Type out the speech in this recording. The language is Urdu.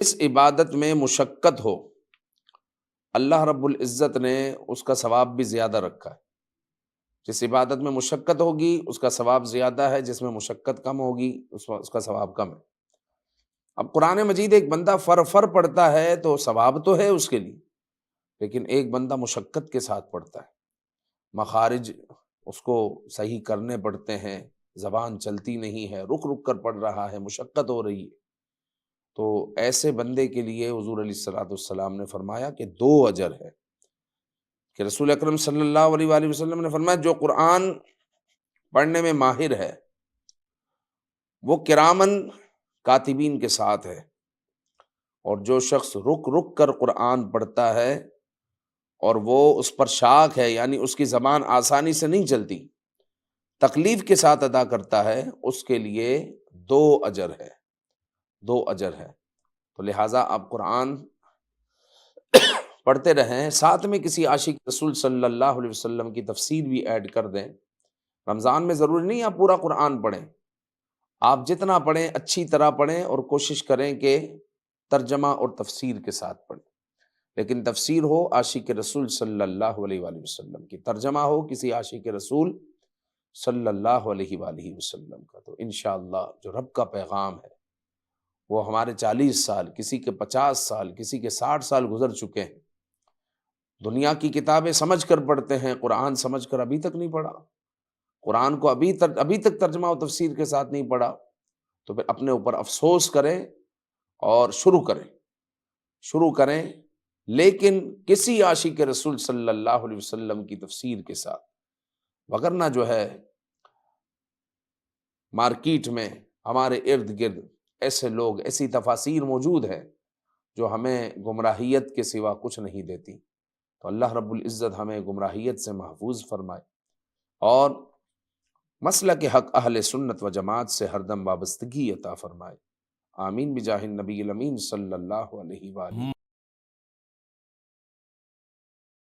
اس عبادت میں مشقت ہو، اللہ رب العزت نے اس کا ثواب بھی زیادہ رکھا ہے۔ جس عبادت میں مشقت ہوگی اس کا ثواب زیادہ ہے، جس میں مشقت کم ہوگی اس کا ثواب کم ہے۔ اب قرآن مجید ایک بندہ فر پڑھتا ہے تو ثواب تو ہے اس کے لیے، لیکن ایک بندہ مشقت کے ساتھ پڑھتا ہے، مخارج اس کو صحیح کرنے پڑتے ہیں، زبان چلتی نہیں ہے، رک رک کر پڑھ رہا ہے، مشقت ہو رہی ہے، تو ایسے بندے کے لیے حضور علیہ الصلوۃ والسلام نے فرمایا کہ 2 اجر ہے، کہ رسول اکرم صلی اللہ علیہ وآلہ وسلم نے فرمایا جو قرآن پڑھنے میں ماہر ہے وہ کرامن کاتبین کے ساتھ ہے، اور جو شخص رک رک کر قرآن پڑھتا ہے اور وہ اس پر شاک ہے، یعنی اس کی زبان آسانی سے نہیں چلتی، تکلیف کے ساتھ ادا کرتا ہے، اس کے لیے 2 اجر ہے، 2 اجر ہے۔ تو لہٰذا آپ قرآن پڑھتے رہیں، ساتھ میں کسی عاشق رسول صلی اللہ علیہ وسلم کی تفسیر بھی ایڈ کر دیں۔ رمضان میں ضروری نہیں آپ پورا قرآن پڑھیں، آپ جتنا پڑھیں اچھی طرح پڑھیں اور کوشش کریں کہ ترجمہ اور تفسیر کے ساتھ پڑھیں، لیکن تفسیر ہو عاشق رسول صلی اللہ علیہ وآلہ وسلم کی، ترجمہ ہو کسی عاشق رسول صلی اللہ علیہ وآلہ وسلم کا۔ تو انشاءاللہ جو رب کا پیغام ہے وہ ہمارے 40 سال، کسی کے 50 سال، کسی کے 60 سال گزر چکے ہیں، دنیا کی کتابیں سمجھ کر پڑھتے ہیں، قرآن سمجھ کر ابھی تک نہیں پڑھا، قرآن کو ابھی تک ترجمہ و تفسیر کے ساتھ نہیں پڑھا، تو پھر اپنے اوپر افسوس کریں اور شروع کریں، لیکن کسی عاشق رسول صلی اللہ علیہ وسلم کی تفسیر کے ساتھ، وگرنہ جو ہے مارکیٹ میں ہمارے ارد گرد ایسے لوگ، ایسی تفاسیر موجود ہیں جو ہمیں گمراہیت کے سوا کچھ نہیں دیتی۔ تو اللہ رب العزت ہمیں گمراہیت سے محفوظ فرمائے اور مسلک حق اہل سنت و جماعت سے ہر دم وابستگی عطا فرمائے، آمین بجاہ النبی الامین صلی اللہ علیہ وآلہ